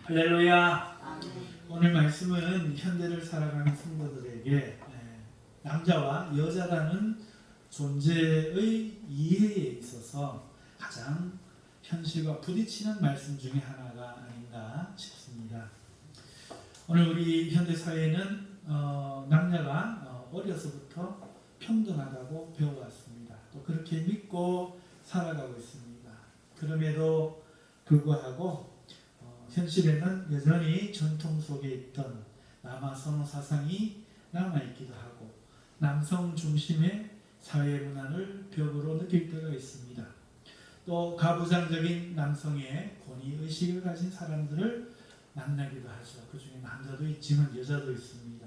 할렐루야. 오늘 말씀은 현대를 살아가는 성도들에게 남자와 여자라는 존재의 이해에 있어서 가장 현실과 부딪히는 말씀 중에 하나가 아닌가 싶습니다. 오늘 우리 현대 사회는 남녀가 어려서부터 평등하다고 배워왔습니다. 또 그렇게 믿고 살아가고 있습니다. 그럼에도 불구하고 현실에는 여전히 전통 속에 있던 남아선호 사상이 남아있기도 하고 남성 중심의 사회 문화를 벽으로 느낄 때가 있습니다. 또 가부장적인 남성의 권위의식을 가진 사람들을 만나기도 하죠. 그 중에 남자도 있지만 여자도 있습니다.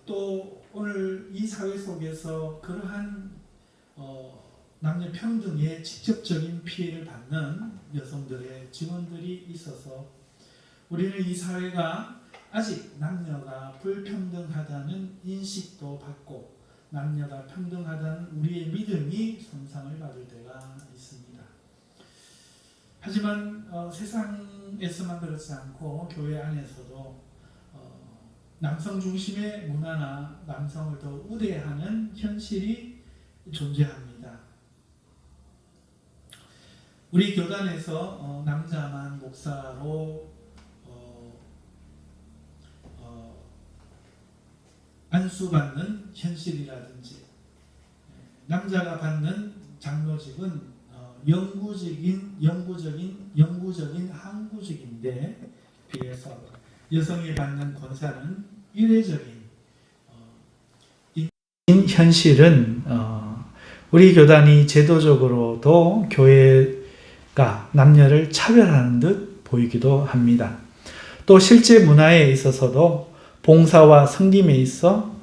또 오늘 이 사회 속에서 그러한 남녀 평등에 직접적인 피해를 받는 여성들의 증언들이 있어서 우리는 이 사회가 아직 남녀가 불평등하다는 인식도 받고 남녀가 평등하다는 우리의 믿음이 손상을 받을 때가 있습니다. 하지만 세상에서만 그렇지 않고 교회 안에서도 남성 중심의 문화나 남성을 더 우대하는 현실이 존재합니다. 우리 교단에서 남자만 목사로 안수받는 현실이라든지 남자가 받는 장로직은 영구적인 항구직인데 비해서 여성이 받는 권사는 일회적인 현실은 우리 교단이 제도적으로도 교회가 남녀를 차별하는 듯 보이기도 합니다. 또 실제 문화에 있어서도 봉사와 섬김에 있어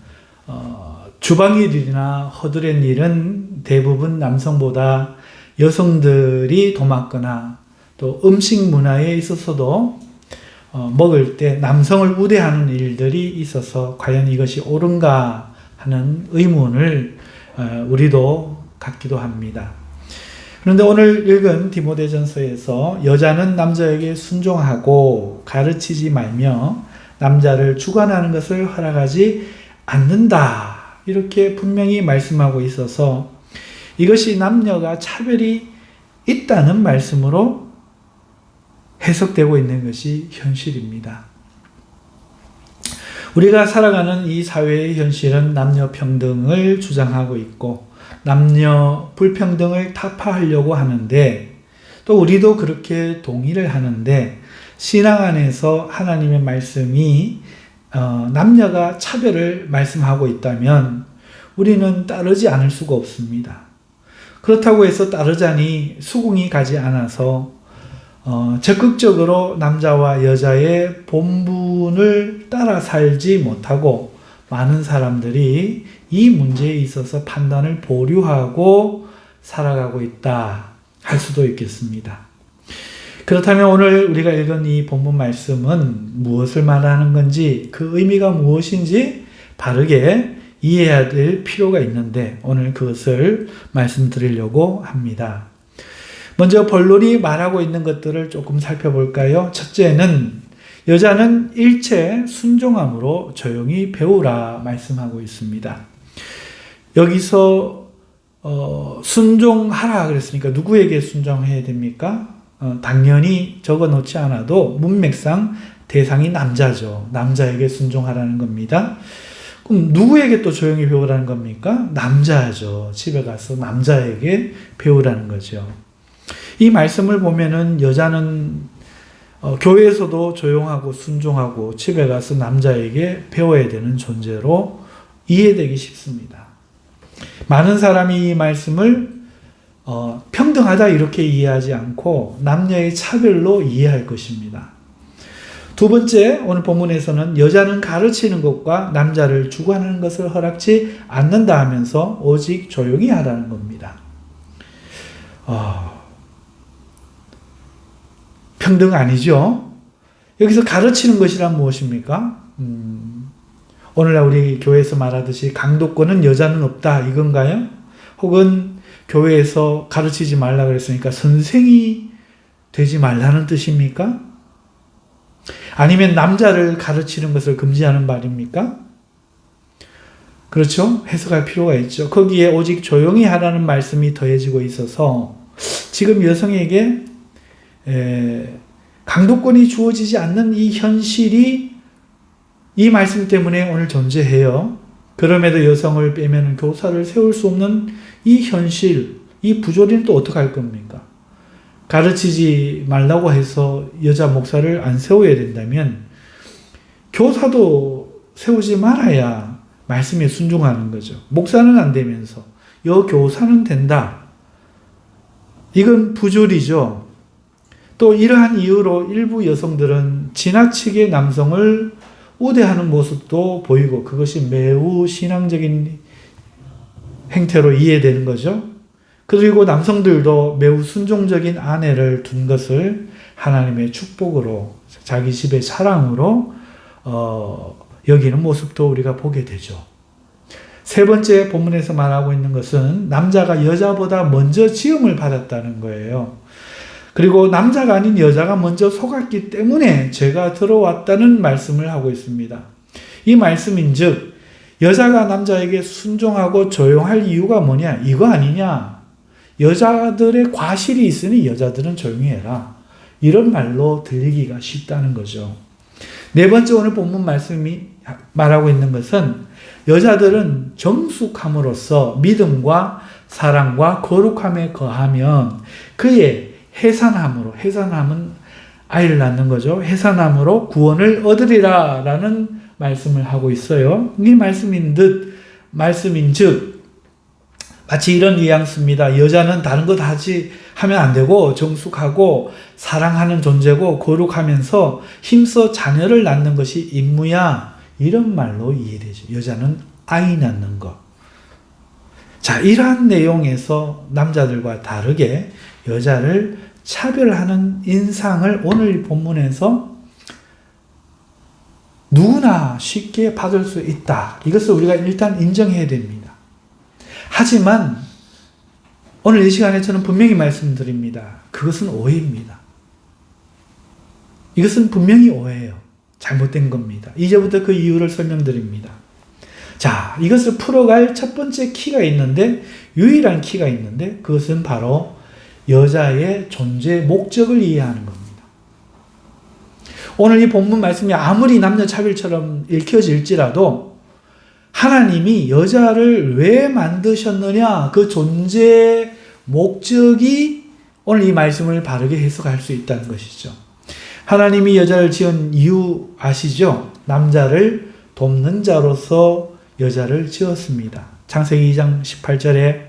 주방일 이나 허드렛 일은 대부분 남성보다 여성들이 도맡거나 또 음식 문화에 있어서도 먹을 때 남성을 우대하는 일들이 있어서 과연 이것이 옳은가 하는 의문을 우리도 갖기도 합니다. 그런데 오늘 읽은 디모데전서에서 여자는 남자에게 순종하고 가르치지 말며 남자를 주관하는 것을 허락하지 않는다. 이렇게 분명히 말씀하고 있어서 이것이 남녀가 차별이 있다는 말씀으로 해석되고 있는 것이 현실입니다. 우리가 살아가는 이 사회의 현실은 남녀 평등을 주장하고 있고 남녀 불평등을 타파하려고 하는데 또 우리도 그렇게 동의를 하는데 신앙 안에서 하나님의 말씀이 남녀가 차별을 말씀하고 있다면 우리는 따르지 않을 수가 없습니다. 그렇다고 해서 따르자니 수긍이 가지 않아서 적극적으로 남자와 여자의 본분을 따라 살지 못하고 많은 사람들이 이 문제에 있어서 판단을 보류하고 살아가고 있다 할 수도 있겠습니다. 그렇다면 오늘 우리가 읽은 이 본문 말씀은 무엇을 말하는 건지 그 의미가 무엇인지 바르게 이해해야 될 필요가 있는데 오늘 그것을 말씀드리려고 합니다. 먼저 본론이 말하고 있는 것들을 조금 살펴볼까요? 첫째는 여자는 일체 순종함으로 조용히 배우라 말씀하고 있습니다. 여기서 순종하라 그랬으니까 누구에게 순종해야 됩니까? 당연히 적어 놓지 않아도 문맥상 대상이 남자죠. 남자에게 순종하라는 겁니다. 그럼 누구에게 또 조용히 배우라는 겁니까? 남자죠. 집에 가서 남자에게 배우라는 거죠. 이 말씀을 보면은 여자는 교회에서도 조용하고 순종하고 집에 가서 남자에게 배워야 되는 존재로 이해되기 쉽습니다. 많은 사람이 이 말씀을 평등하다 이렇게 이해하지 않고 남녀의 차별로 이해할 것입니다. 두 번째, 오늘 본문에서는 여자는 가르치는 것과 남자를 주관하는 것을 허락지 않는다 하면서 오직 조용히 하라는 겁니다. 평등 아니죠? 여기서 가르치는 것이란 무엇입니까? 오늘날 우리 교회에서 말하듯이 강도권은 여자는 없다 이건가요? 혹은 교회에서 가르치지 말라 그랬으니까 선생이 되지 말라는 뜻입니까? 아니면 남자를 가르치는 것을 금지하는 말입니까? 그렇죠? 해석할 필요가 있죠. 거기에 오직 조용히 하라는 말씀이 더해지고 있어서 지금 여성에게 강도권이 주어지지 않는 이 현실이 이 말씀 때문에 오늘 존재해요. 그럼에도 여성을 빼면 교사를 세울 수 없는 이 현실, 이 부조리는 또 어떻게 할 겁니까? 가르치지 말라고 해서 여자 목사를 안 세워야 된다면 교사도 세우지 말아야 말씀에 순종하는 거죠. 목사는 안 되면서 여교사는 된다. 이건 부조리죠. 또 이러한 이유로 일부 여성들은 지나치게 남성을 우대하는 모습도 보이고 그것이 매우 신앙적인 행태로 이해되는 거죠. 그리고 남성들도 매우 순종적인 아내를 둔 것을 하나님의 축복으로 자기 집의 자랑으로 여기는 모습도 우리가 보게 되죠. 세 번째 본문에서 말하고 있는 것은 남자가 여자보다 먼저 지음을 받았다는 거예요. 그리고 남자가 아닌 여자가 먼저 속았기 때문에 죄가 들어왔다는 말씀을 하고 있습니다. 이 말씀인즉 여자가 남자에게 순종하고 조용할 이유가 뭐냐? 이거 아니냐? 여자들의 과실이 있으니 여자들은 조용히 해라. 이런 말로 들리기가 쉽다는 거죠. 네 번째 오늘 본문 말씀이 말하고 있는 것은 여자들은 정숙함으로써 믿음과 사랑과 거룩함에 거하면 그의 해산함으로, 해산함은 아이를 낳는 거죠. 해산함으로 구원을 얻으리라 라는 말씀을 하고 있어요. 이 말씀인즉 마치 이런 뉘앙스입니다. 여자는 다른 것 하면 안 되고 정숙하고 사랑하는 존재고 거룩하면서 힘써 자녀를 낳는 것이 임무야. 이런 말로 이해되죠. 여자는 아이 낳는 것. 자, 이러한 내용에서 남자들과 다르게 여자를 차별하는 인상을 오늘 본문에서 누구나 쉽게 받을 수 있다. 이것을 우리가 일단 인정해야 됩니다. 하지만 오늘 이 시간에 저는 분명히 말씀드립니다. 그것은 오해입니다. 이것은 분명히 오해예요. 잘못된 겁니다. 이제부터 그 이유를 설명드립니다. 자, 이것을 풀어갈 첫 번째 키가 있는데, 유일한 키가 있는데, 그것은 바로 여자의 존재 목적을 이해하는 겁니다. 오늘 이 본문 말씀이 아무리 남녀 차별처럼 읽혀질지라도 하나님이 여자를 왜 만드셨느냐, 그 존재 목적이 오늘 이 말씀을 바르게 해석할 수 있다는 것이죠. 하나님이 여자를 지은 이유 아시죠? 남자를 돕는 자로서 여자를 지었습니다. 창세기 2장 18절에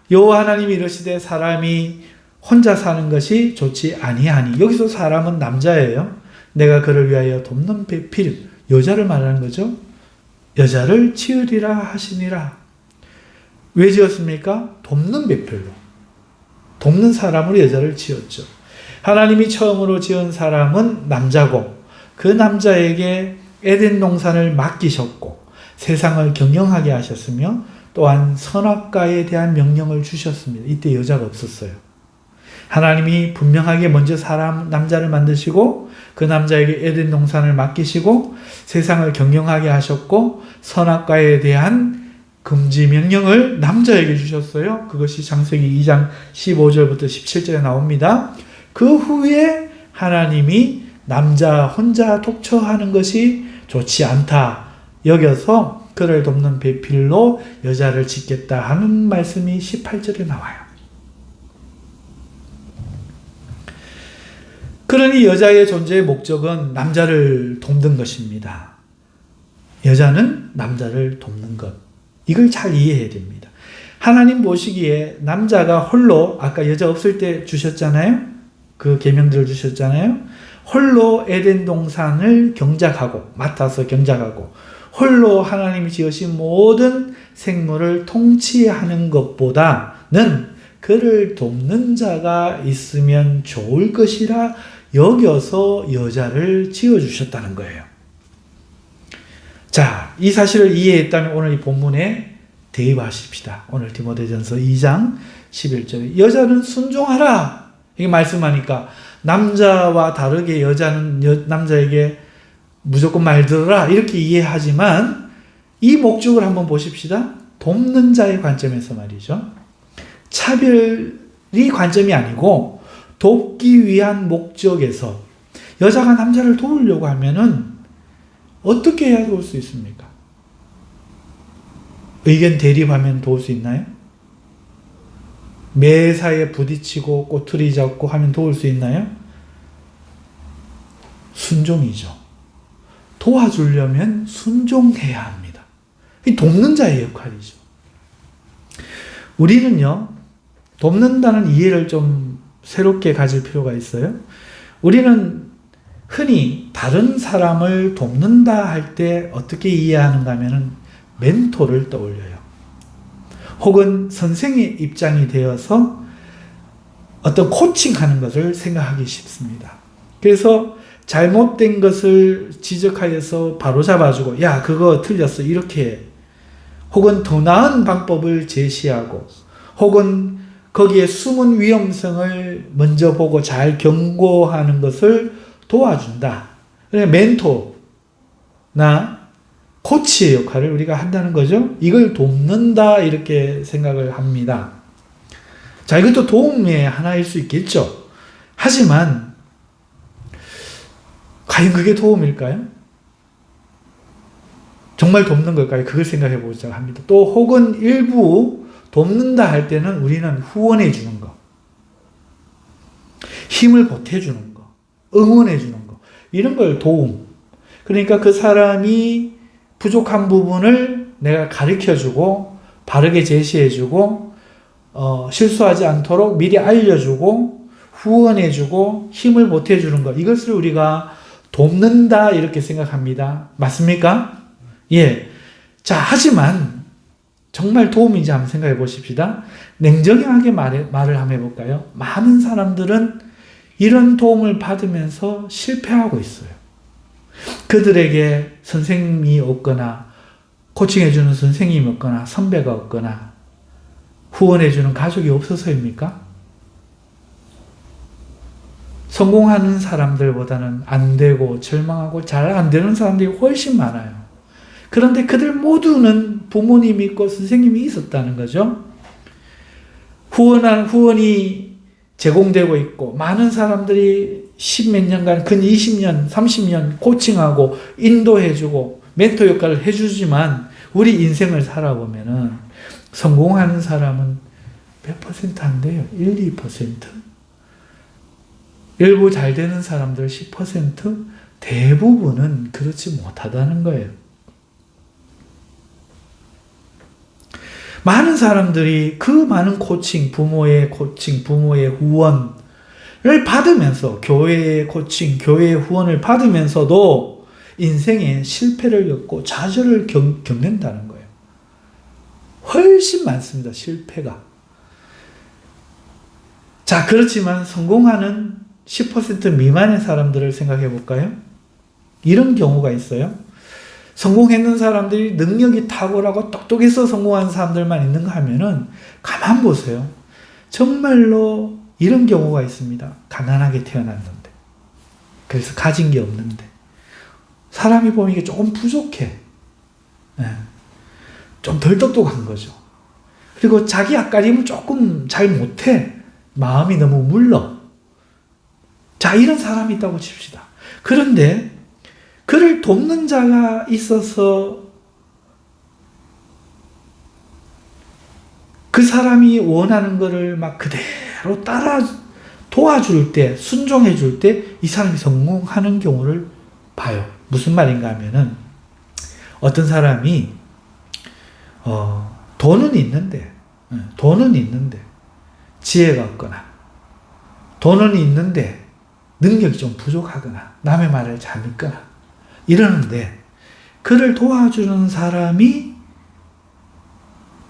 여호와 하나님이 이르시되 사람이 혼자 사는 것이 좋지 아니하니, 여기서 사람은 남자예요. 내가 그를 위하여 돕는 배필, 여자를 말하는 거죠. 여자를 지으리라 하시니라. 왜 지었습니까? 돕는 배필로, 돕는 사람으로 여자를 지었죠. 하나님이 처음으로 지은 사람은 남자고 그 남자에게 에덴 동산을 맡기셨고 세상을 경영하게 하셨으며 또한 선악과에 대한 명령을 주셨습니다. 이때 여자가 없었어요. 하나님이 분명하게 먼저 남자를 만드시고 그 남자에게 에덴 동산을 맡기시고 세상을 경영하게 하셨고 선악과에 대한 금지 명령을 남자에게 주셨어요. 그것이 창세기 2장 15절부터 17절에 나옵니다. 그 후에 하나님이 남자 혼자 독처하는 것이 좋지 않다 여겨서 그를 돕는 배필로 여자를 짓겠다 하는 말씀이 18절에 나와요. 그러니 여자의 존재의 목적은 남자를 돕는 것입니다. 여자는 남자를 돕는 것. 이걸 잘 이해해야 됩니다. 하나님 보시기에 남자가 홀로, 아까 여자 없을 때 주셨잖아요. 그 계명들을 주셨잖아요. 홀로 에덴 동산을 맡아서 경작하고 홀로 하나님이 지으신 모든 생물을 통치하는 것보다는 그를 돕는 자가 있으면 좋을 것이라 여겨서 여자를 지어주셨다는 거예요. 자, 이 사실을 이해했다면 오늘 이 본문에 대입하십시다. 오늘 디모데전서 2장 11절에 여자는 순종하라. 이게 말씀하니까 남자와 다르게 여자는 남자에게 무조건 말 들어라 이렇게 이해하지만 이 목적을 한번 보십시다. 돕는 자의 관점에서 말이죠. 차별이 관점이 아니고 돕기 위한 목적에서 여자가 남자를 도우려고 하면은 어떻게 해야 도울 수 있습니까? 의견 대립하면 도울 수 있나요? 매사에 부딪히고 꼬투리 잡고 하면 도울 수 있나요? 순종이죠. 도와주려면 순종해야 합니다. 이 돕는 자의 역할이죠. 우리는요, 돕는다는 이해를 좀 새롭게 가질 필요가 있어요. 우리는 흔히 다른 사람을 돕는다 할 때 어떻게 이해하는가 하면은 멘토를 떠올려요. 혹은 선생의 입장이 되어서 어떤 코칭하는 것을 생각하기 쉽습니다. 그래서 잘못된 것을 지적하여서 바로잡아주고 야 그거 틀렸어 이렇게 혹은 더 나은 방법을 제시하고 혹은 거기에 숨은 위험성을 먼저 보고 잘 경고하는 것을 도와준다. 멘토나 코치의 역할을 우리가 한다는 거죠. 이걸 돕는다 이렇게 생각을 합니다. 자, 이것도 도움의 하나일 수 있겠죠. 하지만 과연 그게 도움일까요? 정말 돕는 걸까요? 그걸 생각해 보자고 합니다. 또 혹은 일부 돕는다 할 때는 우리는 후원해 주는 거, 힘을 보태 주는 거, 응원해 주는 거, 이런 걸 도움. 그러니까 그 사람이 부족한 부분을 내가 가르쳐 주고 바르게 제시해 주고 실수하지 않도록 미리 알려주고 후원해 주고 힘을 보태 주는 것, 이것을 우리가 돕는다 이렇게 생각합니다. 맞습니까? 예. 자, 하지만 정말 도움인지 한번 생각해 보십시다. 냉정하게 말을 한번 해볼까요? 많은 사람들은 이런 도움을 받으면서 실패하고 있어요. 그들에게 선생님이 없거나 코칭해주는 선생님이 없거나 선배가 없거나 후원해주는 가족이 없어서입니까? 성공하는 사람들보다는 안 되고 절망하고 잘 안 되는 사람들이 훨씬 많아요. 그런데 그들 모두는 부모님이 있고 선생님이 있었다는 거죠. 후원이 제공되고 있고 많은 사람들이 10몇 년간 근 20년, 30년 코칭하고 인도해주고 멘토 역할을 해주지만 우리 인생을 살아보면은 성공하는 사람은 몇 퍼센트 안 돼요. 1, 2%. 일부 잘 되는 사람들 10%, 대부분은 그렇지 못하다는 거예요. 많은 사람들이 그 많은 코칭, 부모의 후원을 받으면서 교회의 코칭, 교회의 후원을 받으면서도 인생에 실패를 겪고 좌절을 겪는다는 거예요. 훨씬 많습니다. 실패가. 자, 그렇지만 성공하는 10% 미만의 사람들을 생각해 볼까요? 이런 경우가 있어요. 성공했는 사람들이 능력이 탁월하고 똑똑해서 성공한 사람들만 있는가 하면은 가만 보세요. 정말로 이런 경우가 있습니다. 가난하게 태어났는데 그래서 가진 게 없는데 사람이 보면 이게 조금 부족해. 좀 덜 똑똑한 거죠. 그리고 자기 앞가림을 조금 잘 못해. 마음이 너무 물러. 자, 이런 사람이 있다고 칩시다. 그런데 그를 돕는 자가 있어서 그 사람이 원하는 것을 막 그대로 따라 도와줄 때, 순종해 줄 때 이 사람이 성공하는 경우를 봐요. 무슨 말인가 하면은 어떤 사람이 돈은 있는데 지혜가 없거나 돈은 있는데 능력이 좀 부족하거나 남의 말을 잘 믿거나 이러는데 그를 도와주는 사람이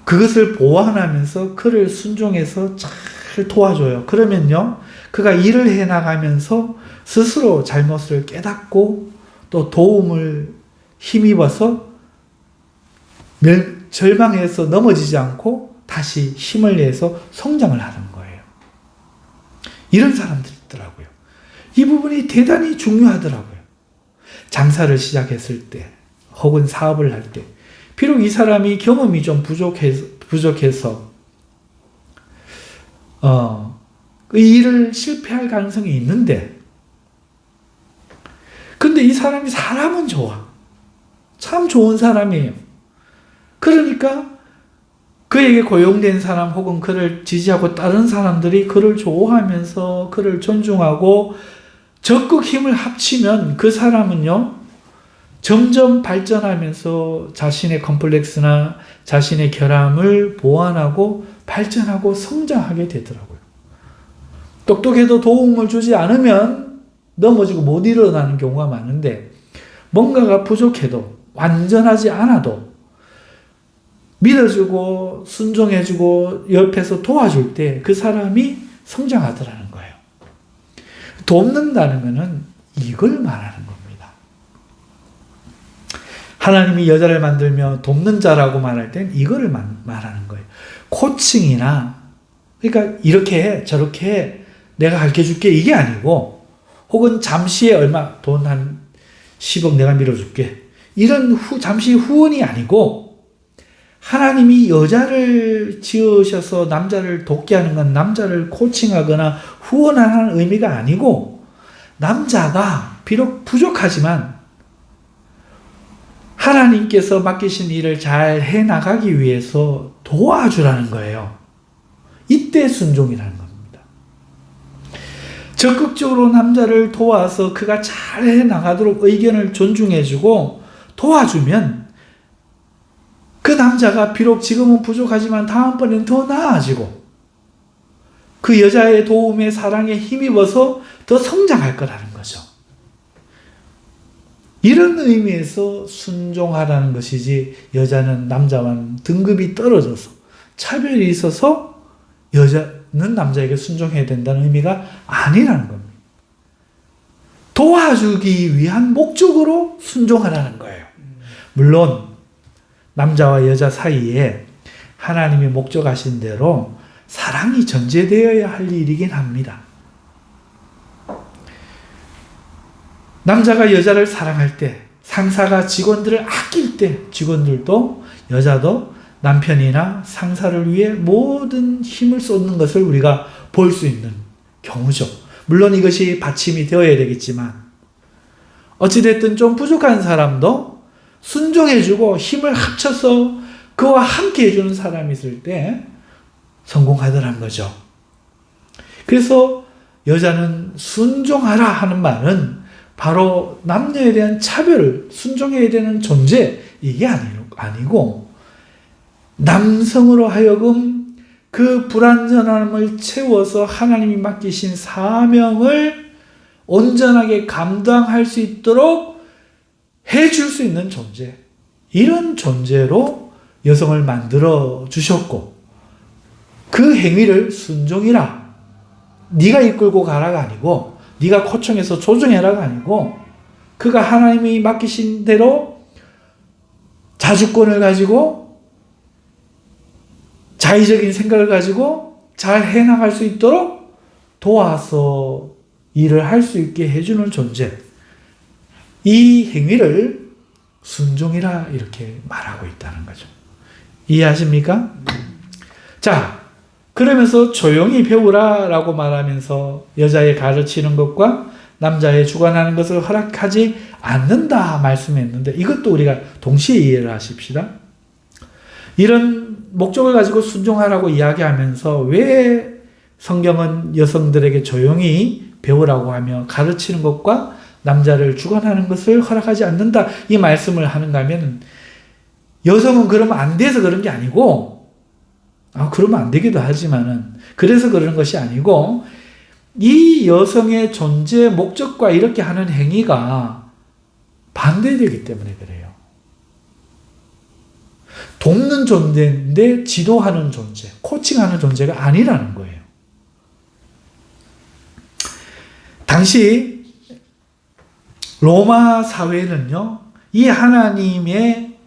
그것을 보완하면서 그를 순종해서 잘 도와줘요. 그러면요, 그가 일을 해나가면서 스스로 잘못을 깨닫고 또 도움을 힘입어서 절망해서 넘어지지 않고 다시 힘을 내서 성장을 하는 거예요. 이런 사람들이 있더라고요. 이 부분이 대단히 중요하더라고요. 장사를 시작했을 때 혹은 사업을 할 때 비록 이 사람이 경험이 좀 부족해서 그 일을 실패할 가능성이 있는데 근데 이 사람이 사람은 좋아. 참 좋은 사람이에요. 그러니까 그에게 고용된 사람 혹은 그를 지지하고 다른 사람들이 그를 좋아하면서 그를 존중하고 적극 힘을 합치면 그 사람은요 점점 발전하면서 자신의 컴플렉스나 자신의 결함을 보완하고 발전하고 성장하게 되더라고요. 똑똑해도 도움을 주지 않으면 넘어지고 못 일어나는 경우가 많은데 뭔가가 부족해도 완전하지 않아도 믿어주고 순종해주고 옆에서 도와줄 때 그 사람이 성장하더라는 거예요. 돕는다는 것은 이걸 말하는 겁니다. 하나님이 여자를 만들며 돕는 자라고 말할 땐 이거를 말하는 거예요. 코칭이나 그러니까 이렇게 해 저렇게 해 내가 가르쳐줄게 이게 아니고 혹은 잠시에 얼마 돈 한 10억 내가 밀어줄게 이런 잠시 후원이 아니고 하나님이 여자를 지으셔서 남자를 돕게 하는 건 남자를 코칭하거나 후원하는 의미가 아니고 남자가 비록 부족하지만 하나님께서 맡기신 일을 잘 해나가기 위해서 도와주라는 거예요. 이때 순종이라는 겁니다. 적극적으로 남자를 도와서 그가 잘 해나가도록 의견을 존중해주고 도와주면 그 남자가 비록 지금은 부족하지만 다음번엔 더 나아지고 그 여자의 도움에 사랑에 힘입어서 더 성장할 거라는 거죠. 이런 의미에서 순종하라는 것이지 여자는 남자와는 등급이 떨어져서 차별이 있어서 여자는 남자에게 순종해야 된다는 의미가 아니라는 겁니다. 도와주기 위한 목적으로 순종하라는 거예요. 물론 남자와 여자 사이에 하나님이 목적하신 대로 사랑이 전제되어야 할 일이긴 합니다. 남자가 여자를 사랑할 때, 상사가 직원들을 아낄 때 직원들도 여자도 남편이나 상사를 위해 모든 힘을 쏟는 것을 우리가 볼 수 있는 경우죠. 물론 이것이 받침이 되어야 되겠지만 어찌됐든 좀 부족한 사람도 순종해주고 힘을 합쳐서 그와 함께 해주는 사람이 있을 때 성공하더란 거죠. 그래서 여자는 순종하라 하는 말은 바로 남녀에 대한 차별을 순종해야 되는 존재 이게 아니고 남성으로 하여금 그 불완전함을 채워서 하나님이 맡기신 사명을 온전하게 감당할 수 있도록 해줄 수 있는 존재 이런 존재로 여성을 만들어 주셨고 그 행위를 순종이라 네가 이끌고 가라가 아니고 네가 코칭해서 조정해라가 아니고 그가 하나님이 맡기신 대로 자주권을 가지고 자의적인 생각을 가지고 잘 해나갈 수 있도록 도와서 일을 할 수 있게 해주는 존재 이 행위를 순종이라 이렇게 말하고 있다는 거죠. 이해하십니까? 자, 그러면서 조용히 배우라 라고 말하면서 여자의 가르치는 것과 남자의 주관하는 것을 허락하지 않는다 말씀했는데 이것도 우리가 동시에 이해를 하십시다. 이런 목적을 가지고 순종하라고 이야기하면서 왜 성경은 여성들에게 조용히 배우라고 하며 가르치는 것과 남자를 주관하는 것을 허락하지 않는다 이 말씀을 하는가 하면 여성은 그러면 안 돼서 그런 게 아니고 그러면 안 되기도 하지만은 그래서 그러는 것이 아니고 이 여성의 존재 목적과 이렇게 하는 행위가 반대되기 때문에 그래요. 돕는 존재인데 지도하는 존재, 코칭하는 존재가 아니라는 거예요. 당시 로마 사회는요, 이 하나님의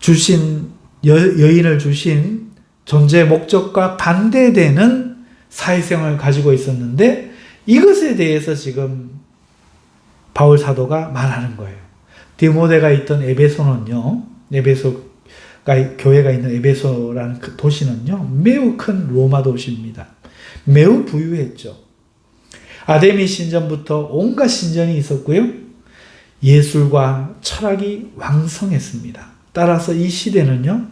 주신 여인을 주신 존재 목적과 반대되는 사회생활을 가지고 있었는데 이것에 대해서 지금 바울 사도가 말하는 거예요. 디모데가 있던 에베소는요, 에베소가 교회가 있는 에베소라는 그 도시는요, 매우 큰 로마 도시입니다. 매우 부유했죠. 아데미 신전부터 온갖 신전이 있었고요. 예술과 철학이 왕성했습니다. 따라서 이 시대는요,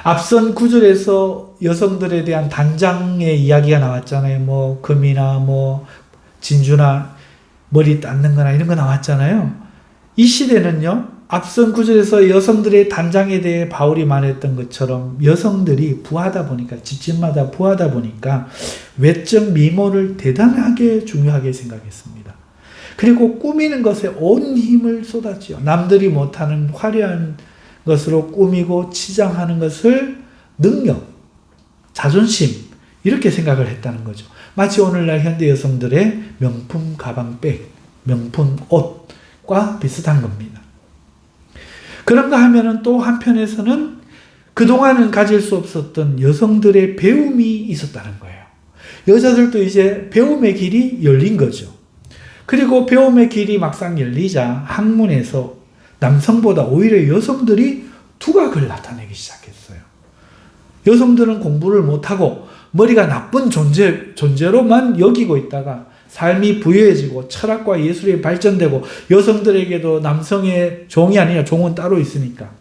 앞선 구절에서 여성들에 대한 단장의 이야기가 나왔잖아요. 뭐 금이나 뭐 진주나 머리 닦는 거나 이런 거 나왔잖아요. 이 시대는요, 앞선 구절에서 여성들의 단장에 대해 바울이 말했던 것처럼 여성들이 부하다 보니까, 집집마다 부하다 보니까 외적 미모를 대단하게 중요하게 생각했습니다. 그리고 꾸미는 것에 온 힘을 쏟았죠. 남들이 못하는 화려한 것으로 꾸미고 치장하는 것을 능력, 자존심, 이렇게 생각을 했다는 거죠. 마치 오늘날 현대 여성들의 명품 가방백, 명품 옷과 비슷한 겁니다. 그런가 하면은 또 한편에서는 그동안은 가질 수 없었던 여성들의 배움이 있었다는 거예요. 여자들도 이제 배움의 길이 열린 거죠. 그리고 배움의 길이 막상 열리자 학문에서 남성보다 오히려 여성들이 두각을 나타내기 시작했어요. 여성들은 공부를 못하고 머리가 나쁜 존재로만 여기고 있다가 삶이 부유해지고 철학과 예술이 발전되고 여성들에게도 남성의 종이 아니라 종은 따로 있으니까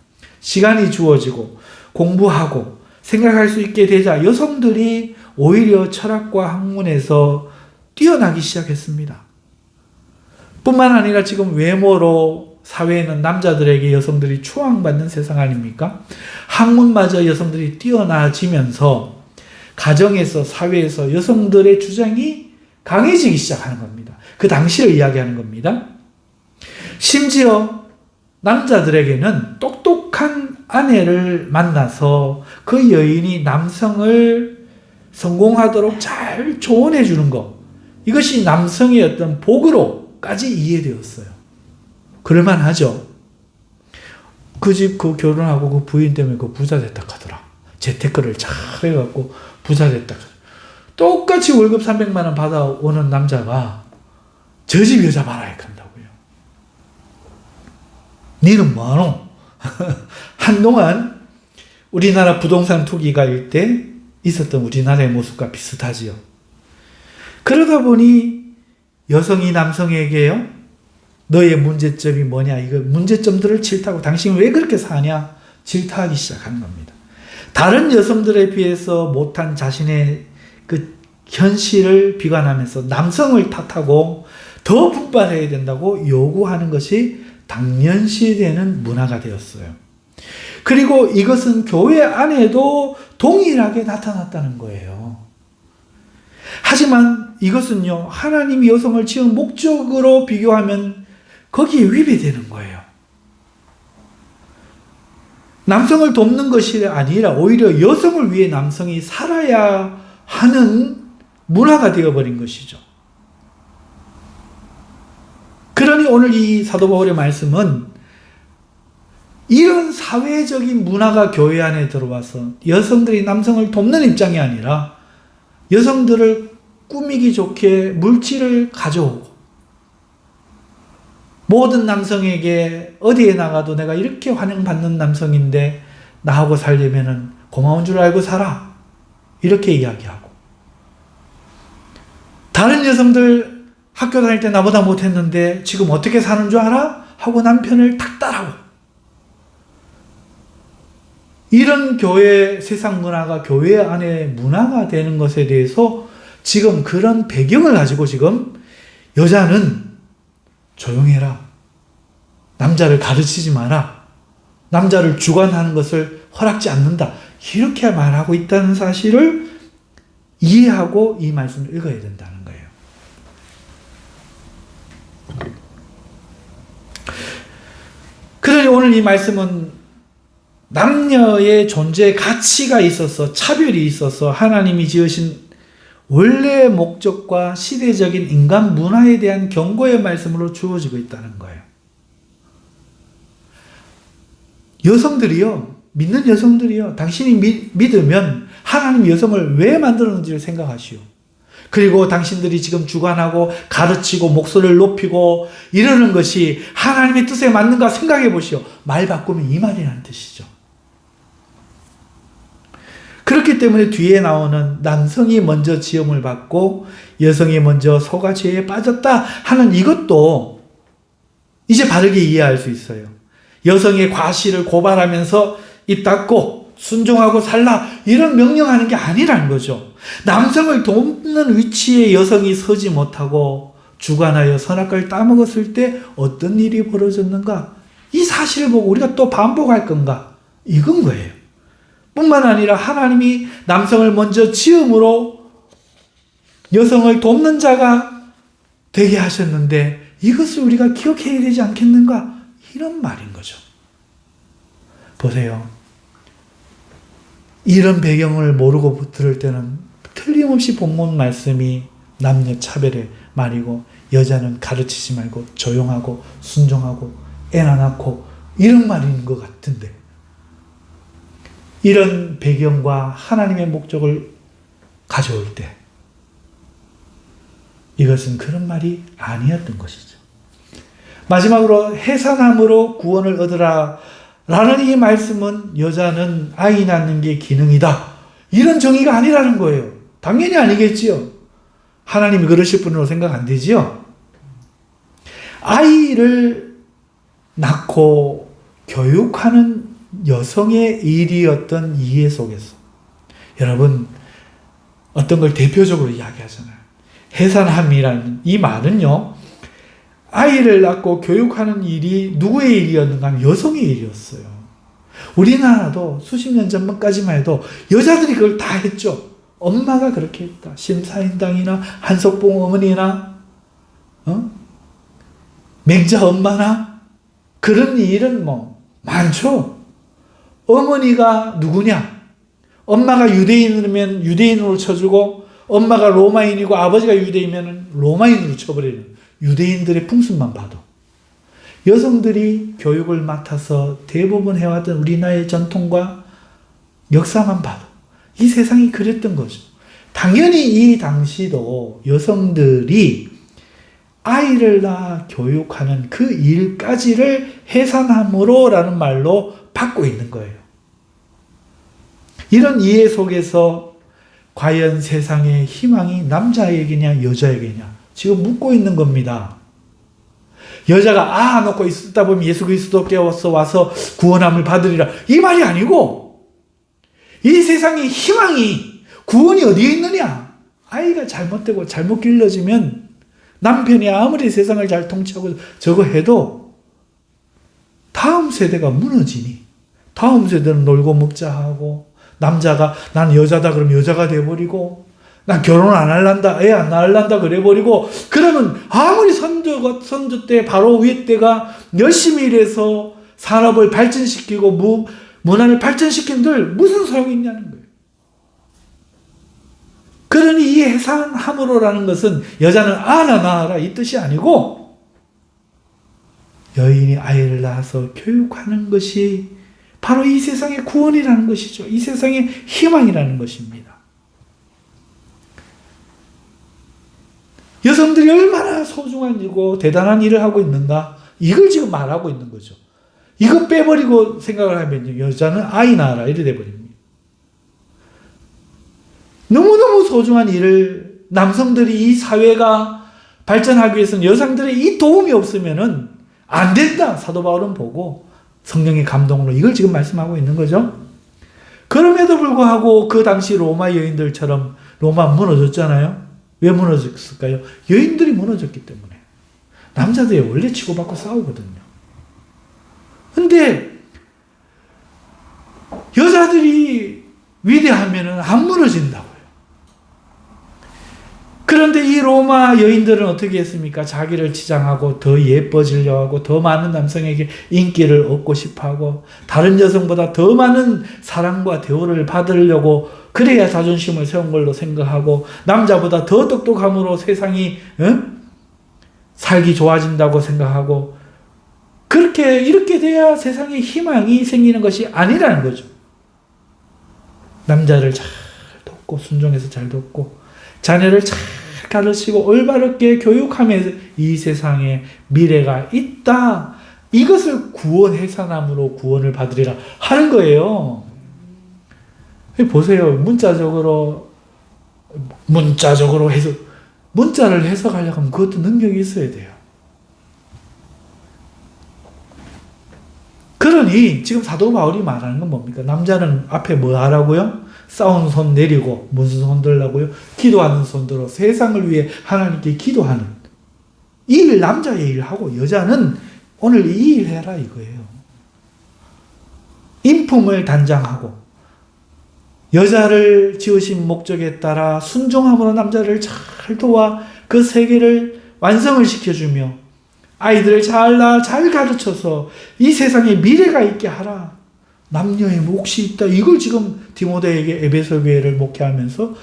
시간이 주어지고 공부하고 생각할 수 있게 되자 여성들이 오히려 철학과 학문에서 뛰어나기 시작했습니다. 뿐만 아니라 지금 외모로 사회에는 남자들에게 여성들이 추앙받는 세상 아닙니까? 학문마저 여성들이 뛰어나지면서 가정에서 사회에서 여성들의 주장이 강해지기 시작하는 겁니다. 그 당시를 이야기하는 겁니다. 심지어 남자들에게는 똑똑한 아내를 만나서 그 여인이 남성을 성공하도록 잘 조언해 주는 것, 이것이 남성의 어떤 복으로까지 이해되었어요. 그럴만하죠. 그 집 그 결혼하고 그 부인 때문에 그 부자 됐다 하더라. 재테크를 잘 해갖고 부자 됐다. 똑같이 월급 300만 원 받아오는 남자가 저 집 여자 봐라 한다고요. 니는 뭐하노? 한동안 우리나라 부동산 투기가 일때 있었던 우리나라의 모습과 비슷하지요. 그러다 보니 여성이 남성에게요, 너의 문제점이 뭐냐, 이거 문제점들을 질타하고 당신은 왜 그렇게 사냐 질타하기 시작하는 겁니다. 다른 여성들에 비해서 못한 자신의 그 현실을 비관하면서 남성을 탓하고 더 분발해야 된다고 요구하는 것이 당연시되는 문화가 되었어요. 그리고 이것은 교회 안에도 동일하게 나타났다는 거예요. 하지만 이것은요, 하나님이 여성을 지은 목적으로 비교하면 거기에 위배되는 거예요. 남성을 돕는 것이 아니라 오히려 여성을 위해 남성이 살아야 하는 문화가 되어버린 것이죠. 그러니 오늘 이 사도 바울의 말씀은 이런 사회적인 문화가 교회 안에 들어와서 여성들이 남성을 돕는 입장이 아니라 여성들을 꾸미기 좋게 물질을 가져오고 모든 남성에게 어디에 나가도 내가 이렇게 환영받는 남성인데 나하고 살려면 고마운 줄 알고 살아, 이렇게 이야기하고, 다른 여성들 학교 다닐 때 나보다 못했는데 지금 어떻게 사는 줄 알아? 하고 남편을 닥달하고, 이런 교회 세상 문화가 교회 안에 문화가 되는 것에 대해서 지금 그런 배경을 가지고 지금 여자는 조용해라, 남자를 가르치지 마라, 남자를 주관하는 것을 허락지 않는다, 이렇게 말하고 있다는 사실을 이해하고 이 말씀을 읽어야 된다는 거예요. 그러니 오늘 이 말씀은 남녀의 존재의 가치가 있어서 차별이 있어서 하나님이 지으신 원래의 목적과 시대적인 인간 문화에 대한 경고의 말씀으로 주어지고 있다는 거예요. 여성들이요, 믿는 여성들이요, 당신이 믿으면 하나님 여성을 왜 만들었는지를 생각하시오. 그리고 당신들이 지금 주관하고 가르치고 목소리를 높이고 이러는 것이 하나님의 뜻에 맞는가 생각해 보시오. 말 바꾸면 이 말이라는 뜻이죠. 그렇기 때문에 뒤에 나오는 남성이 먼저 지음을 받고 여성이 먼저 소가 죄에 빠졌다 하는 이것도 이제 바르게 이해할 수 있어요. 여성의 과실을 고발하면서 입 닫고 순종하고 살라 이런 명령하는 게 아니라는 거죠. 남성을 돕는 위치에 여성이 서지 못하고 주관하여 선악과를 따먹었을 때 어떤 일이 벌어졌는가? 이 사실을 보고 우리가 또 반복할 건가? 이건 거예요. 뿐만 아니라 하나님이 남성을 먼저 지음으로 여성을 돕는 자가 되게 하셨는데 이것을 우리가 기억해야 되지 않겠는가? 이런 말인 거죠. 보세요. 이런 배경을 모르고 들을 때는 틀림없이 본문 말씀이 남녀 차별의 말이고 여자는 가르치지 말고 조용하고 순종하고 애나 낳고 이런 말인 것 같은데 이런 배경과 하나님의 목적을 가져올 때 이것은 그런 말이 아니었던 것이죠. 마지막으로 해산함으로 구원을 얻으라 라는 이 말씀은 여자는 아이 낳는 게 기능이다 이런 정의가 아니라는 거예요. 당연히 아니겠지요. 하나님이 그러실 분으로 생각 안 되지요. 아이를 낳고 교육하는 여성의 일이었던 이해 속에서 여러분 어떤 걸 대표적으로 이야기하잖아요. 해산함이라는 이 말은요. 아이를 낳고 교육하는 일이 누구의 일이었는가 하면 여성의 일이었어요. 우리나라도 수십 년 전까지만 해도 여자들이 그걸 다 했죠. 엄마가 그렇게 했다. 심사인당이나 한석봉 어머니나 맹자 엄마나 그런 일은 뭐 많죠. 어머니가 누구냐? 엄마가 유대인이면 유대인으로 쳐주고 엄마가 로마인이고 아버지가 유대인이면 로마인으로 쳐버리는 유대인들의 풍습만 봐도 여성들이 교육을 맡아서 대부분 해왔던 우리나라의 전통과 역사만 봐도 이 세상이 그랬던 거죠. 당연히 이 당시도 여성들이 아이를 낳아 교육하는 그 일까지를 해산함으로라는 말로 받고 있는 거예요. 이런 이해 속에서 과연 세상의 희망이 남자에게냐 여자에게냐 지금 묻고 있는 겁니다. 여자가 놓고 있다 보면 예수 그리스도 깨워서 와서 구원함을 받으리라 이 말이 아니고 이 세상의 희망이 구원이 어디에 있느냐? 아이가 잘못되고 잘못 길러지면 남편이 아무리 세상을 잘 통치하고 저거 해도 다음 세대가 무너지니 다음 세대는 놀고 먹자 하고 남자가 난 여자다 그러면 여자가 돼버리고 난 결혼 안 할란다 애 안 낳을란다 그래버리고 그러면 아무리 선조 때 바로 위에 때가 열심히 일해서 산업을 발전시키고 문화를 발전시킨들 무슨 소용이 있냐는 거예요. 그러니 이 해산함으로라는 것은 여자는 아나 낳아라 이 뜻이 아니고 여인이 아이를 낳아서 교육하는 것이 바로 이 세상의 구원이라는 것이죠. 이 세상의 희망이라는 것입니다. 여성들이 얼마나 소중한 일이고 대단한 일을 하고 있는가 이걸 지금 말하고 있는 거죠. 이거 빼버리고 생각을 하면 여자는 아이 낳아라 이래 돼버립니다. 너무너무 소중한 일을 남성들이 이 사회가 발전하기 위해서는 여성들의 이 도움이 없으면은 안 된다. 사도 바울은 보고 성령의 감동으로 이걸 지금 말씀하고 있는 거죠. 그럼에도 불구하고 그 당시 로마 여인들처럼 로마 무너졌잖아요. 왜 무너졌을까요? 여인들이 무너졌기 때문에. 남자들이 원래 치고받고 싸우거든요. 근데 여자들이 위대하면은 안 무너진다고요. 그런데 이 로마 여인들은 어떻게 했습니까? 자기를 치장하고 더 예뻐지려 하고 더 많은 남성에게 인기를 얻고 싶어 하고 다른 여성보다 더 많은 사랑과 대우를 받으려고 그래야 자존심을 세운 걸로 생각하고 남자보다 더 똑똑함으로 세상이 살기 좋아진다고 생각하고 이렇게 돼야 세상에 희망이 생기는 것이 아니라는 거죠. 남자를 잘 듣고 순종해서 잘 듣고 자녀를 잘 가르치고 올바르게 교육하면서 이 세상에 미래가 있다. 이것을 구원 해산함으로 구원을 받으리라 하는 거예요. 보세요. 문자적으로 해서 문자를 해석하려고 하면 그것도 능력이 있어야 돼요. 그러니 지금 사도 바울이 말하는 건 뭡니까? 남자는 앞에 뭐 하라고요? 싸우는 손 내리고 무슨 손 들라고요? 기도하는 손 들어 세상을 위해 하나님께 기도하는 이 일 남자의 일을 하고 여자는 오늘 이 일 해라 이거예요. 인품을 단장하고 여자를 지으신 목적에 따라 순종함으로 남자를 잘 도와 그 세계를 완성을 시켜주며 아이들을 잘 가르쳐서 이 세상에 미래가 있게 하라. 남녀의 몫이 있다. 이걸 지금 디모데에게 에베소 교회를 목회하면서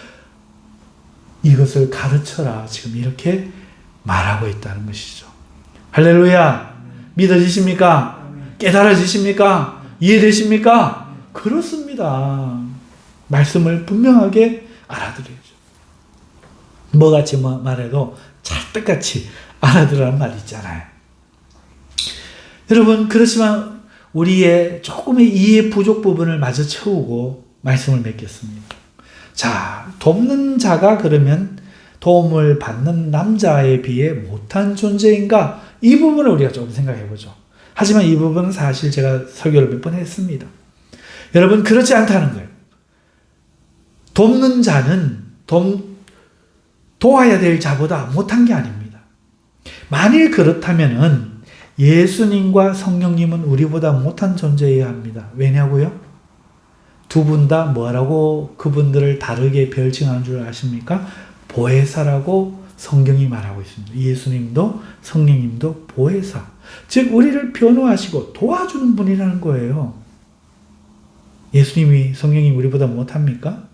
이것을 가르쳐라. 지금 이렇게 말하고 있다는 것이죠. 할렐루야. 믿어지십니까? 깨달아지십니까? 이해되십니까? 그렇습니다. 말씀을 분명하게 알아들어야죠. 뭐같이 말해도 찰떡같이 알아들으라는 말이 있잖아요. 여러분, 그렇지만 우리의 조금의 이해 부족 부분을 마저 채우고 말씀을 맺겠습니다. 자, 돕는 자가 그러면 도움을 받는 남자에 비해 못한 존재인가? 이 부분을 우리가 조금 생각해 보죠. 하지만 이 부분은 사실 제가 설교를 몇 번 했습니다. 여러분, 그렇지 않다는 거예요. 돕는 자는 도와야 될 자보다 못한 게 아닙니다. 만일 그렇다면은 예수님과 성령님은 우리보다 못한 존재여야 합니다. 왜냐고요? 두 분 다 뭐라고 그분들을 다르게 별칭하는 줄 아십니까? 보혜사라고 성경이 말하고 있습니다. 예수님도 성령님도 보혜사. 즉 우리를 변호하시고 도와주는 분이라는 거예요. 예수님이 성령이 우리보다 못합니까?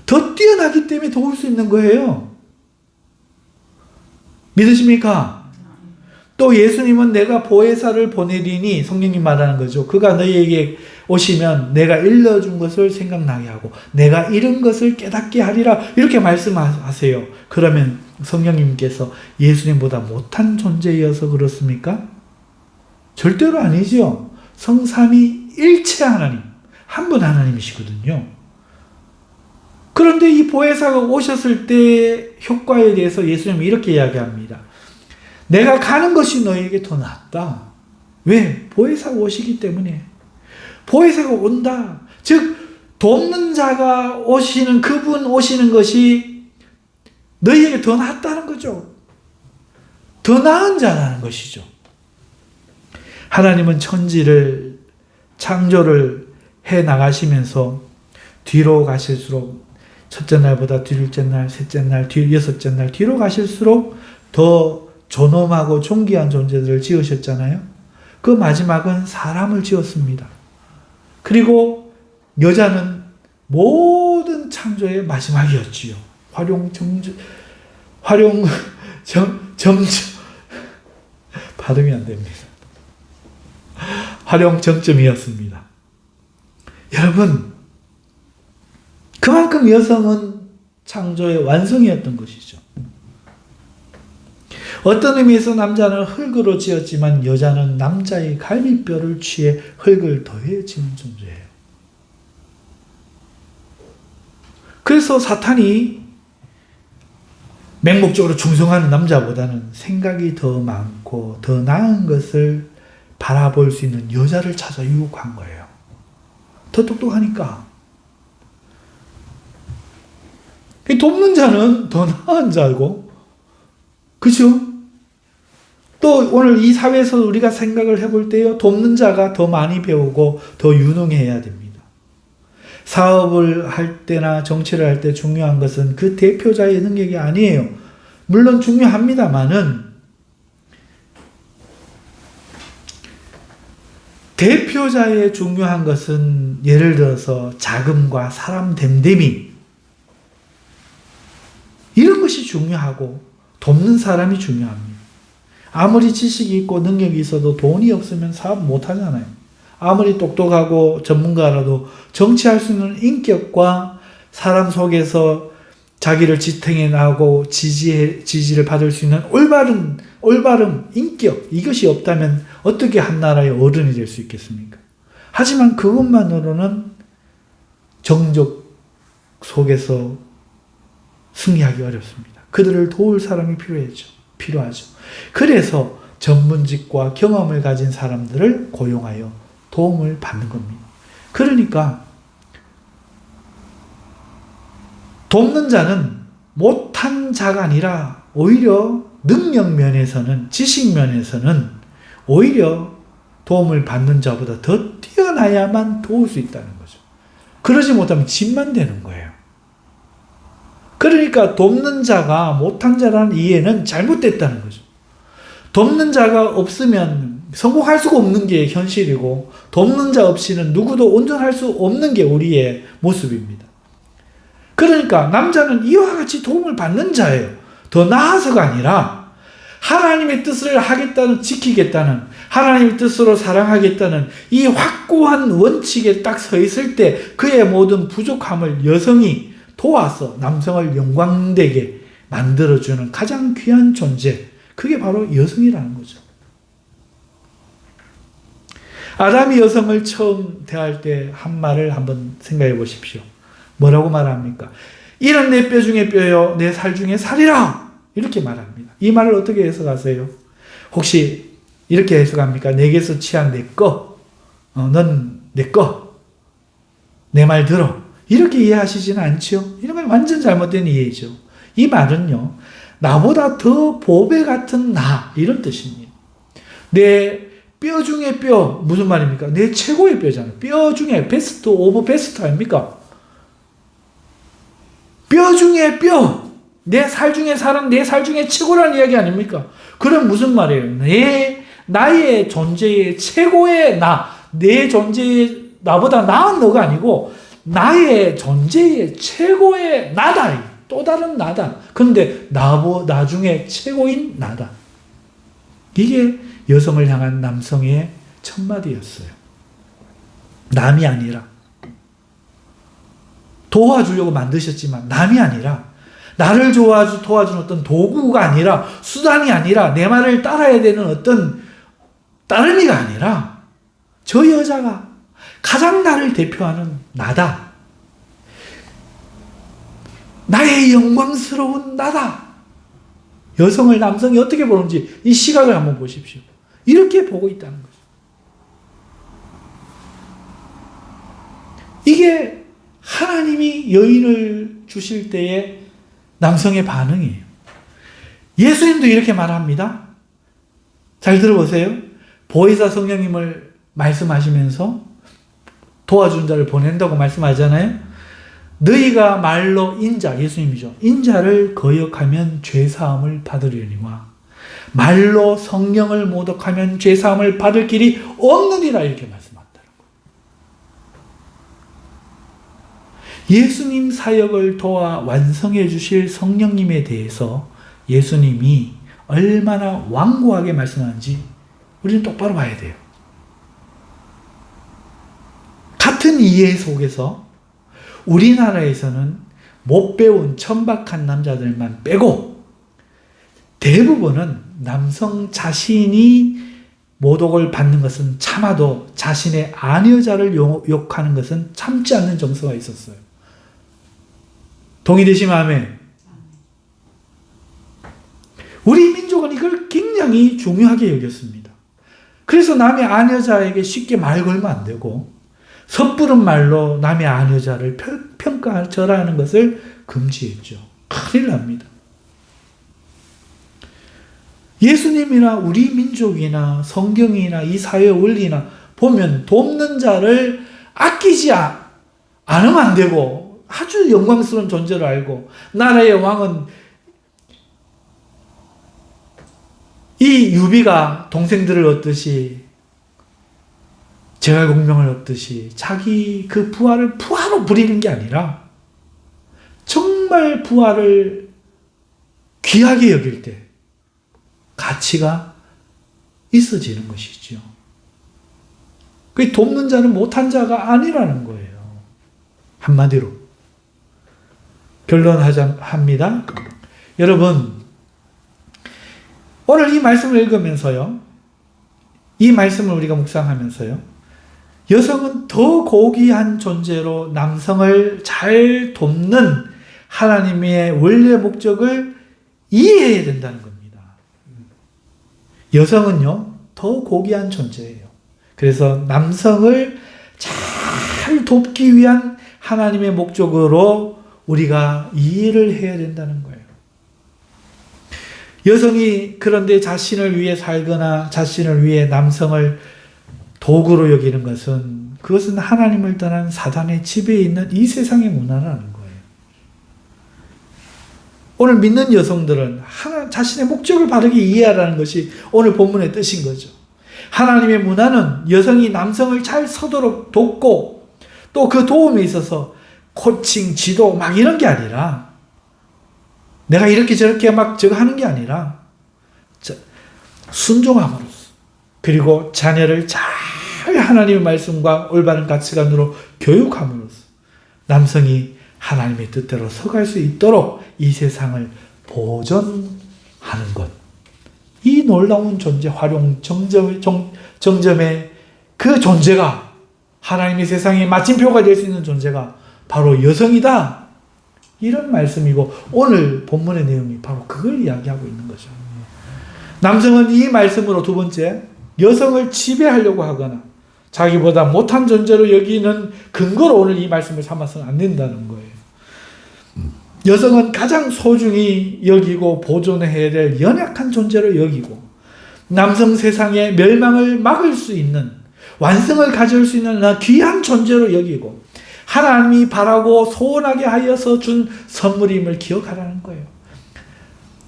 더 뛰어나기 때문에 도울 수 있는 거예요. 믿으십니까? 또 예수님은 내가 보혜사를 보내리니 성령님 말하는 거죠. 그가 너희에게 오시면 내가 일러준 것을 생각나게 하고 내가 잃은 것을 깨닫게 하리라 이렇게 말씀하세요. 그러면 성령님께서 예수님보다 못한 존재여서 그렇습니까? 절대로 아니죠. 성삼위 일체 하나님, 한 분 하나님이시거든요. 그런데 이 보혜사가 오셨을 때 효과에 대해서 예수님은 이렇게 이야기합니다. 내가 가는 것이 너에게 더 낫다. 왜? 보혜사가 오시기 때문에. 보혜사가 온다. 즉 돕는 자가 오시는 그분 오시는 것이 너희에게 더 낫다는 거죠. 더 나은 자라는 것이죠. 하나님은 천지를 창조를 해 나가시면서 뒤로 가실수록 첫째 날보다 둘째 날, 셋째 날, 여섯째 날 뒤로 가실수록 더 존엄하고 존귀한 존재들을 지으셨잖아요. 그 마지막은 사람을 지었습니다. 그리고 여자는 모든 창조의 마지막이었지요. 발음이 안 됩니다. 활용정점이었습니다. 여러분, 그만큼 여성은 창조의 완성이었던 것이죠. 어떤 의미에서 남자는 흙으로 지었지만 여자는 남자의 갈비뼈를 취해 흙을 더해 지은 존재예요. 그래서 사탄이 맹목적으로 충성하는 남자보다는 생각이 더 많고 더 나은 것을 바라볼 수 있는 여자를 찾아 유혹한 거예요. 더 똑똑하니까. 돕는 자는 더 나은 자고, 그죠? 또 오늘 이 사회에서 우리가 생각을 해볼 때요, 돕는 자가 더 많이 배우고 더 유능해야 됩니다. 사업을 할 때나 정치를 할 때 중요한 것은 그 대표자의 능력이 아니에요. 물론 중요합니다만은 대표자의 중요한 것은 예를 들어서 자금과 사람 됨됨이 이런 것이 중요하고 돕는 사람이 중요합니다. 아무리 지식이 있고 능력이 있어도 돈이 없으면 사업 못 하잖아요. 아무리 똑똑하고 전문가라도 정치할 수 있는 인격과 사람 속에서 자기를 지탱해 나가고 지지를 받을 수 있는 올바른 인격, 이것이 없다면 어떻게 한 나라의 어른이 될 수 있겠습니까? 하지만 그것만으로는 정적 속에서 승리하기 어렵습니다. 그들을 도울 사람이 필요하죠. 그래서 전문직과 경험을 가진 사람들을 고용하여 도움을 받는 겁니다. 그러니까 돕는 자는 못한 자가 아니라 오히려 능력 면에서는, 지식 면에서는 오히려 도움을 받는 자보다 더 뛰어나야만 도울 수 있다는 거죠. 그러지 못하면 짐만 되는 거예요. 그러니까 돕는 자가 못한 자라는 이해는 잘못됐다는 거죠. 돕는 자가 없으면 성공할 수가 없는 게 현실이고, 돕는 자 없이는 누구도 온전할 수 없는 게 우리의 모습입니다. 그러니까 남자는 이와 같이 도움을 받는 자예요. 더 나아서가 아니라 하나님의 뜻을 하겠다는, 지키겠다는, 하나님의 뜻으로 사랑하겠다는 이 확고한 원칙에 딱 서 있을 때 그의 모든 부족함을 여성이 도와서 남성을 영광되게 만들어주는 가장 귀한 존재, 그게 바로 여성이라는 거죠. 아담이 여성을 처음 대할 때 한 말을 한번 생각해 보십시오. 뭐라고 말합니까? 이는 내 뼈 중에 뼈요, 내 살 중에 살이라, 이렇게 말합니다. 이 말을 어떻게 해석하세요? 혹시 이렇게 해석합니까? 내게서 취한 내 거, 넌 내 거, 내 말 들어, 이렇게 이해하시지는 않죠? 이런 완전 잘못된 이해죠. 이 말은요, 나보다 더 보배 같은 나, 이런 뜻입니다. 내 뼈 중에 뼈, 무슨 말입니까? 내 최고의 뼈잖아요. 뼈 중에 베스트 오브 베스트 아닙니까? 뼈 중에 뼈, 내 살 중에 살은 내 살 중에 최고라는 이야기 아닙니까? 그럼 무슨 말이에요? 나의 존재의 최고의 나, 내 존재의 나보다 나은 너가 아니고 나의 존재의 최고의 나다. 또 다른 나다. 그런데 나 중에 최고인 나다. 이게 여성을 향한 남성의 첫마디였어요. 남이 아니라, 도와주려고 만드셨지만 남이 아니라, 나를 도와주는 어떤 도구가 아니라, 수단이 아니라, 내 말을 따라야 되는 어떤 따름이가 아니라 저 여자가 가장 나를 대표하는 나다. 나의 영광스러운 나다. 여성을 남성이 어떻게 보는지 이 시각을 한번 보십시오. 이렇게 보고 있다는 거죠. 이게 하나님이 여인을 주실 때의 남성의 반응이에요. 예수님도 이렇게 말합니다. 잘 들어보세요. 보혜사 성령님을 말씀하시면서 도와준 자를 보낸다고 말씀하잖아요. 너희가 말로 예수님이죠. 인자를 거역하면 죄사함을 받으려니와 말로 성령을 모독하면 죄사함을 받을 길이 없느니라, 이렇게 말씀한다는 거예요. 예수님 사역을 도와 완성해 주실 성령님에 대해서 예수님이 얼마나 완고하게 말씀하는지 우리는 똑바로 봐야 돼요. 같은 이해 속에서 우리나라에서는 못 배운 천박한 남자들만 빼고 대부분은 남성 자신이 모독을 받는 것은 참아도 자신의 아내여자를 욕하는 것은 참지 않는 정서가 있었어요. 동의되시면 아멘. 우리 민족은 이걸 굉장히 중요하게 여겼습니다. 그래서 남의 아내여자에게 쉽게 말 걸면 안 되고 섣부른 말로 남의 아내여자를 절하하는 것을 금지했죠. 큰일 납니다. 예수님이나 우리 민족이나 성경이나 이 사회 원리나 보면 돕는 자를 아끼지 않으면 안 되고 아주 영광스러운 존재로 알고, 나라의 왕은 이 유비가 동생들을 얻듯이 제갈공명을 얻듯이 자기 그 부하를 부하로 부리는 게 아니라 정말 부하를 귀하게 여길 때 가치가 있어지는 것이죠. 그 돕는 자는 못한 자가 아니라는 거예요. 한마디로. 합니다. 여러분, 오늘 이 말씀을 읽으면서요, 이 말씀을 우리가 묵상하면서요, 여성은 더 고귀한 존재로 남성을 잘 돕는 하나님의 원래 목적을 이해해야 된다는 겁니다. 여성은요, 더 고귀한 존재예요. 그래서 남성을 잘 돕기 위한 하나님의 목적으로 우리가 이해를 해야 된다는 거예요. 여성이 그런데 자신을 위해 살거나 자신을 위해 남성을 도구로 여기는 것은, 그것은 하나님을 떠난 사단의 지배에 있는 이 세상의 문화라는 거예요. 오늘 믿는 여성들은 자신의 목적을 바르게 이해하라는 것이 오늘 본문의 뜻인 거죠. 하나님의 문화는 여성이 남성을 잘 서도록 돕고, 또 그 도움에 있어서 코칭, 지도 막 이런 게 아니라, 내가 이렇게 저렇게 막 저거 하는 게 아니라 순종함으로써, 그리고 자녀를 잘 하나님의 말씀과 올바른 가치관으로 교육함으로써 남성이 하나님의 뜻대로 서갈 수 있도록 이 세상을 보존하는 것. 이 놀라운 존재, 활용 정점의 그 존재가, 하나님의 세상의 마침표가 될 수 있는 존재가 바로 여성이다. 이런 말씀이고, 오늘 본문의 내용이 바로 그걸 이야기하고 있는 거죠. 남성은 이 말씀으로 두 번째, 여성을 지배하려고 하거나 자기보다 못한 존재로 여기는 근거로 오늘 이 말씀을 삼아서는 안 된다는 거예요. 여성은 가장 소중히 여기고 보존해야 될 연약한 존재로 여기고, 남성 세상의 멸망을 막을 수 있는, 완성을 가져올 수 있는 귀한 존재로 여기고, 하나님이 바라고 소원하게 하여서 준 선물임을 기억하라는 거예요.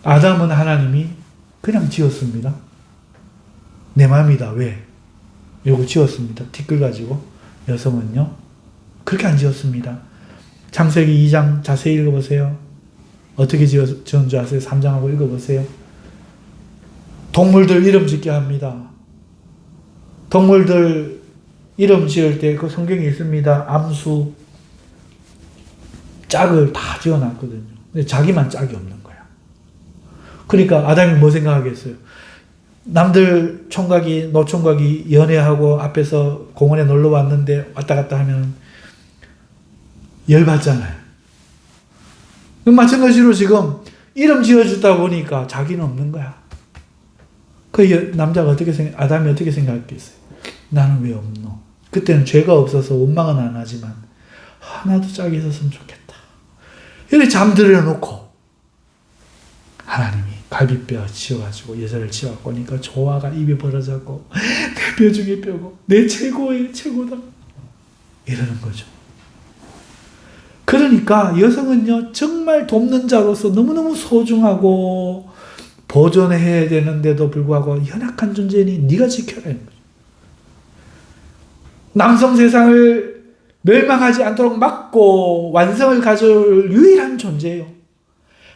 아담은 하나님이 그냥 지었습니다. 내 맘이다. 왜? 이러고 지었습니다. 티끌 가지고. 여성은요, 그렇게 안 지었습니다. 창세기 2장 자세히 읽어보세요. 어떻게 지은 줄 아세요? 3장하고 읽어보세요. 동물들 이름 짓게 합니다. 동물들 이름 지을 때 그 성경에 있습니다. 암수, 짝을 다 지어놨거든요. 근데 자기만 짝이 없는 거야. 그러니까 아담이 뭐 생각하겠어요? 남들 총각이, 노총각이 연애하고 앞에서 공원에 놀러 왔는데 왔다 갔다 하면 열받잖아요. 마찬가지로 지금 이름 지어주다 보니까 자기는 없는 거야. 그 남자가 아담이 어떻게 생각했겠어요? 나는 왜 없노? 그때는 죄가 없어서 원망은 안 하지만, 나도 짝이 있었으면 좋겠다. 이렇게 잠들여 놓고 하나님이 갈비뼈 치워가지고 여자를 치워갖고 오니까 조화가 입이 벌어졌고, 내 뼈 중에 뼈고 내 최고의 최고다 이러는 거죠. 그러니까 여성은요, 정말 돕는 자로서 너무너무 소중하고 보존해야 되는데도 불구하고 연약한 존재니 네가 지켜라 이런 거죠. 남성 세상을 멸망하지 않도록 막고 완성을 가져올 유일한 존재예요.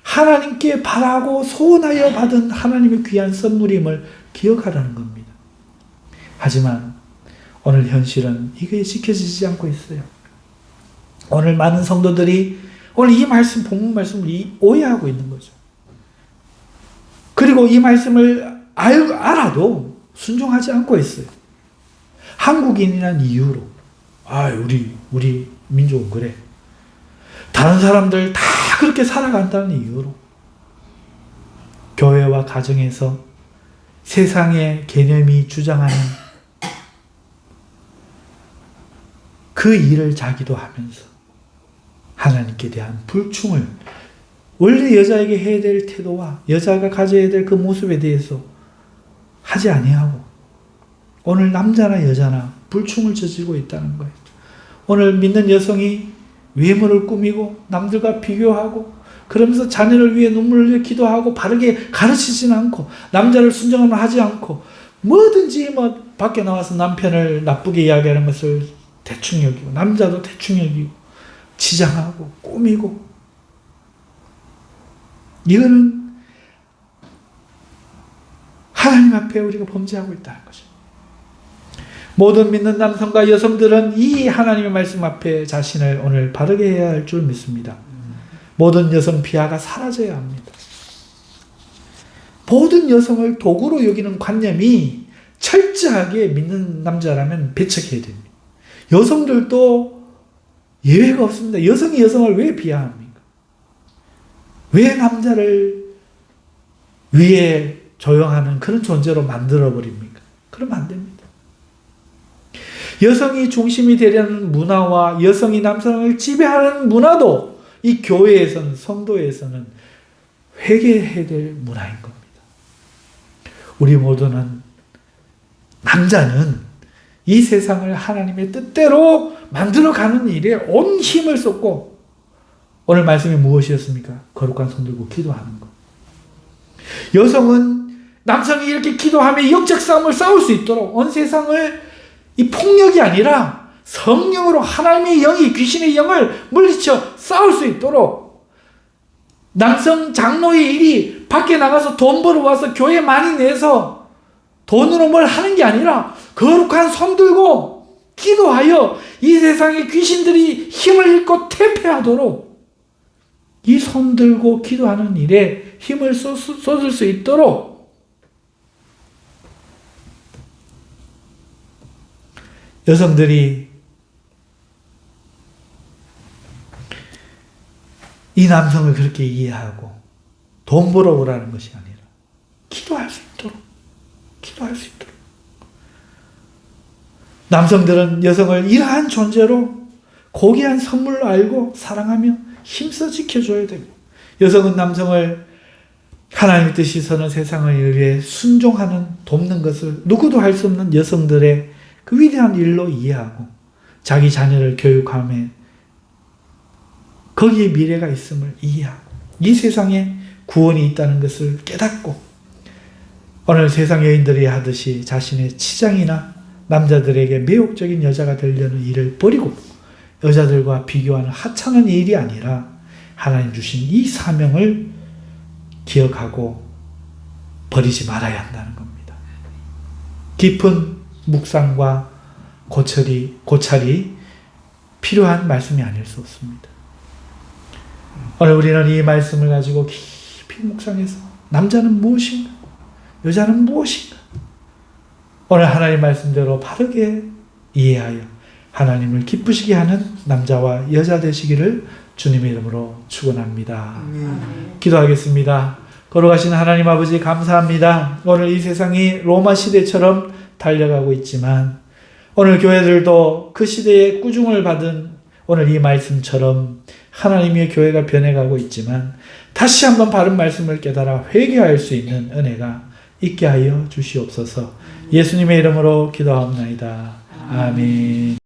하나님께 바라고 소원하여 받은 하나님의 귀한 선물임을 기억하라는 겁니다. 하지만 오늘 현실은 이게 지켜지지 않고 있어요. 오늘 많은 성도들이 오늘 이 말씀, 본문 말씀을 오해하고 있는 거죠. 그리고 이 말씀을 알아도 순종하지 않고 있어요. 한국인이란 이유로, 우리 민족은 그래. 다른 사람들 다 그렇게 살아간다는 이유로 교회와 가정에서 세상의 개념이 주장하는 그 일을 자기도 하면서 하나님께 대한 불충을, 원래 여자에게 해야 될 태도와 여자가 가져야 될 그 모습에 대해서 하지 아니하고 오늘 남자나 여자나 불충을 저지르고 있다는 거예요. 오늘 믿는 여성이 외모를 꾸미고 남들과 비교하고 그러면서 자녀를 위해 눈물을 흘려 기도하고 바르게 가르치지는 않고 남자를 순종을 하지 않고 뭐든지 밖에 나와서 남편을 나쁘게 이야기하는 것을 대충 여기고 남자도 대충 여기고 치장하고 꾸미고, 이거는 하나님 앞에 우리가 범죄하고 있다는 거죠. 모든 믿는 남성과 여성들은 이 하나님의 말씀 앞에 자신을 오늘 바르게 해야 할 줄 믿습니다. 모든 여성 비하가 사라져야 합니다. 모든 여성을 도구로 여기는 관념이 철저하게 믿는 남자라면 배척해야 됩니다. 여성들도 예외가 없습니다. 여성이 여성을 왜 비하합니까? 왜 남자를 위에 조용하는 그런 존재로 만들어버립니까? 그러면 안 됩니다. 여성이 중심이 되려는 문화와 여성이 남성을 지배하는 문화도 이 교회에서는, 성도에서는 회개해야 될 문화인 겁니다. 우리 모두는, 남자는 이 세상을 하나님의 뜻대로 만들어가는 일에 온 힘을 쏟고, 오늘 말씀이 무엇이었습니까? 거룩한 손 들고 기도하는 것. 여성은 남성이 이렇게 기도하며 영적 싸움을 싸울 수 있도록 온 세상을 이 폭력이 아니라 성령으로 하나님의 영이 귀신의 영을 물리쳐 싸울 수 있도록, 남성 장로의 일이 밖에 나가서 돈 벌어와서 교회 많이 내서 돈으로 뭘 하는 게 아니라 거룩한 손 들고 기도하여 이 세상의 귀신들이 힘을 잃고 퇴폐하도록 이 손 들고 기도하는 일에 힘을 쏟을 수 있도록 여성들이 이 남성을 그렇게 이해하고 돈 벌어오라는 것이 아니라 기도할 수 있도록, 기도할 수 있도록. 남성들은 여성을 이러한 존재로 고귀한 선물로 알고 사랑하며 힘써 지켜줘야 되고, 여성은 남성을 하나님의 뜻이 서는 세상을 위해 순종하는, 돕는 것을 누구도 할 수 없는 여성들의 그 위대한 일로 이해하고 자기 자녀를 교육하며 거기에 미래가 있음을 이해하고 이 세상에 구원이 있다는 것을 깨닫고, 오늘 세상 여인들이 하듯이 자신의 치장이나 남자들에게 매혹적인 여자가 되려는 일을 버리고 여자들과 비교하는 하찮은 일이 아니라 하나님 주신 이 사명을 기억하고 버리지 말아야 한다는 겁니다. 깊은 묵상과 고찰이 필요한 말씀이 아닐 수 없습니다. 오늘 우리는 이 말씀을 가지고 깊이 묵상해서 남자는 무엇인가? 여자는 무엇인가? 오늘 하나님 말씀대로 바르게 이해하여 하나님을 기쁘시게 하는 남자와 여자 되시기를 주님의 이름으로 축원합니다. 기도하겠습니다. 거룩하신 하나님 아버지, 감사합니다. 오늘 이 세상이 로마 시대처럼 달려가고 있지만 오늘 교회들도 그 시대에 꾸중을 받은 오늘 이 말씀처럼 하나님의 교회가 변해가고 있지만 다시 한번 바른 말씀을 깨달아 회개할 수 있는 은혜가 있게 하여 주시옵소서. 예수님의 이름으로 기도하옵나이다. 아멘.